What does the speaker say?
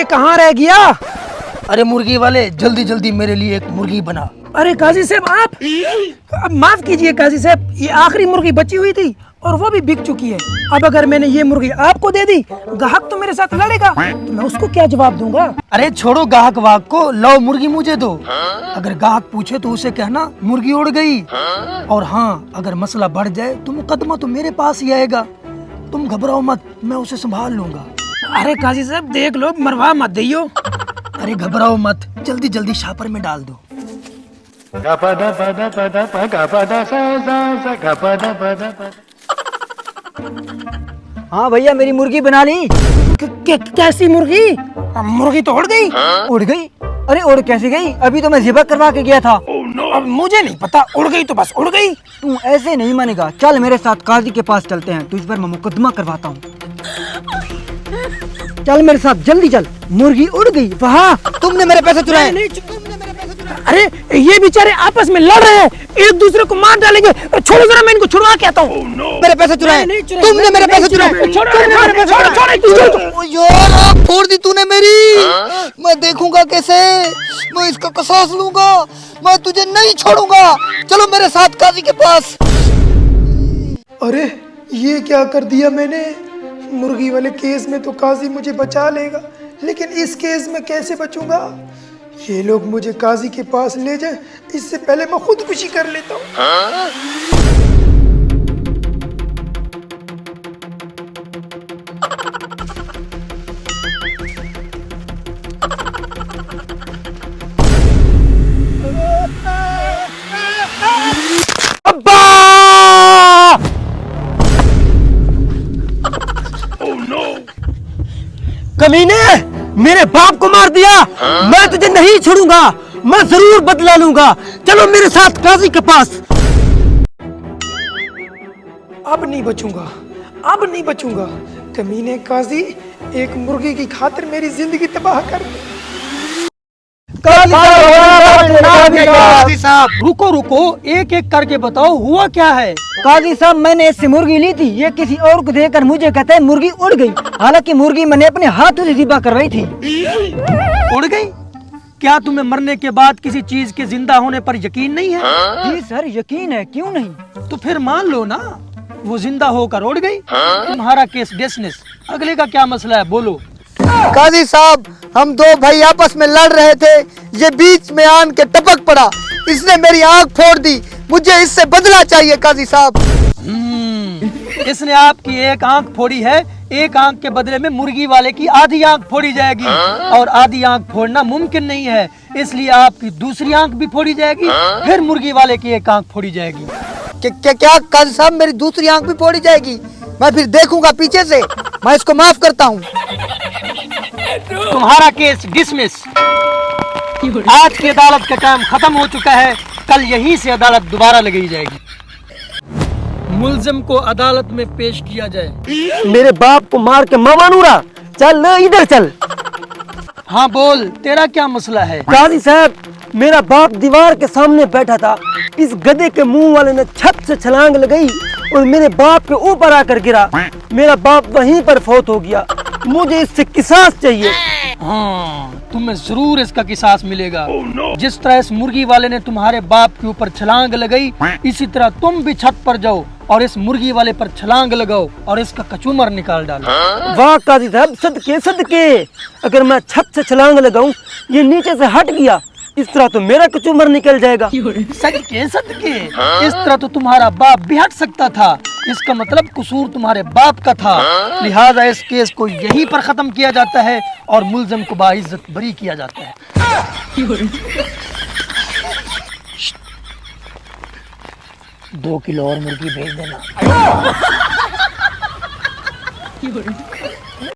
कहाँ रह गया? अरे मुर्गी वाले, जल्दी जल्दी मेरे लिए एक मुर्गी बना। अरे काजी साहब आप माफ कीजिए काजी साहब, ये आखिरी मुर्गी बची हुई थी और वो भी बिक चुकी है। अब अगर मैंने ये मुर्गी आपको दे दी, ग्राहक तो मेरे साथ लड़ेगा, तो मैं उसको क्या जवाब दूंगा? अरे छोड़ो ग्राहक वाक को, लो मुर्गी मुझे दो। अगर ग्राहक पूछे तो उसे कहना मुर्गी उड़ गई। और हाँ, अगर मसला बढ़ जाए तो मुकदमा तो मेरे पास ही आएगा। तुम घबराओ मत, मैं उसे संभाल लूंगा। अरे काजी साहब देख लो, मरवा मत दियो। अरे घबराओ मत, जल्दी जल्दी शापर में डाल दो। हाँ भैया, मेरी मुर्गी बना ली। कैसी मुर्गी? मुर्गी तो उड़ गई। उड़ गई? अरे उड़ कैसे गई? अभी तो मैं ज़िबा करवा के गया था। अब मुझे नहीं पता, उड़ गई तो बस उड़ गई। तू ऐसे नहीं मानेगा, चल मेरे साथ काजी के पास चलते हैं, तुझ पर मैं मुकदमा करवाता हूँ। चल मेरे साथ, जल्दी चल। मुर्गी उड़ गई। वाह, तुमने मेरे पैसे चुराए। अरे ये बेचारे आपस में लड़ रहे हैं, एक दूसरे को मार डालेंगे। छोड़ो जरा, मैं इनको छुड़वा के आता हूँ। मेरे पैसे चुराए। तुमने मेरे पैसे चुराए। यार फोड़ दी तूने मेरी। मैं देखूंगा कैसे, मैं इसका कसास लूंगा, मैं तुझे नहीं छोड़ूंगा। चलो मेरे साथ काजी के पास। अरे ये क्या कर दिया मैंने? मुर्गी वाले केस में तो काजी मुझे बचा लेगा, लेकिन इस केस में कैसे बचूंगा? ये लोग मुझे काजी के पास ले जाए, इससे पहले मैं खुदकुशी कर लेता हूँ। कमीने, मेरे बाप को मार दिया। मैं तुझे नहीं छोड़ूंगा, मैं जरूर बदला लूंगा। चलो मेरे साथ काजी के पास। अब नहीं बचूंगा, अब नहीं बचूंगा। कमीने काजी, एक मुर्गी की खातिर मेरी जिंदगी तबाह कर दी। काजी साहब रुको रुको, एक एक करके बताओ हुआ क्या है? काजी साहब, मैंने इससे मुर्गी ली थी, ये किसी और को देकर मुझे कहता है मुर्गी उड़ गई। हालांकि मुर्गी मैंने अपने हाथों से ज़िबा करवाई थी। उड़ गई? क्या तुम्हें मरने के बाद किसी चीज के जिंदा होने पर यकीन नहीं है? जी सर, यकीन है, क्यों नहीं? तो फिर मान लो ना, वो जिंदा होकर उड़ गई। तुम्हारा केस डिसमिस। अगले का क्या मसला है, बोलो। काजी साहब, हम दो भाई आपस में लड़ रहे थे, ये बीच में आन के टपक पड़ा, इसने मेरी आंख फोड़ दी। मुझे इससे बदला चाहिए काजी साहब। इसने आपकी एक आंख फोड़ी है, एक आंख के बदले में मुर्गी वाले की आधी आंख फोड़ी जाएगी। और आधी आंख फोड़ना मुमकिन नहीं है, इसलिए आपकी दूसरी आंख भी फोड़ी जाएगी, फिर मुर्गी वाले की एक आंख फोड़ी जाएगी। क्या काजी साहब, मेरी दूसरी आंख भी फोड़ी जाएगी? मैं फिर देखूंगा पीछे से, मैं इसको माफ करता हूँ। तुम्हारा केस डिसमिस। आज की अदालत का काम खत्म हो चुका है, कल यहीं से अदालत दोबारा लगाई जाएगी। मुलजिम को अदालत में पेश किया जाए। मेरे बाप को मार के मवानूरा, चल इधर चल। हाँ बोल, तेरा क्या मसला है? काजी साहब, मेरा बाप दीवार के सामने बैठा था, इस गधे के मुंह वाले ने छत से छलांग लगाई और मेरे बाप के ऊपर आकर गिरा। मेरा बाप वहीं पर फौत हो गया। मुझे इससे किसास चाहिए। हाँ, तुम्हें जरूर इसका किसास मिलेगा। जिस तरह इस मुर्गी वाले ने तुम्हारे बाप के ऊपर छलांग लगाई, इसी तरह तुम भी छत पर जाओ और इस मुर्गी वाले पर छलांग लगाओ और इसका कचूमर निकाल डालो। वाह काजी साहब, सदके सदके। अगर मैं छत से छलांग लगाऊं, ये नीचे से हट गया, इस तरह तो मेरा कचूमर निकल जाएगा। सदके सदके, इस तरह तो तुम्हारा बाप भी हट सकता था। इसका मतलब कसूर तुम्हारे बाप का था। लिहाजा इस केस को यहीं पर खत्म किया जाता है और मुलजिम को बाइज्जत बरी किया जाता है। 2 किलो और मुर्गी भेज देना।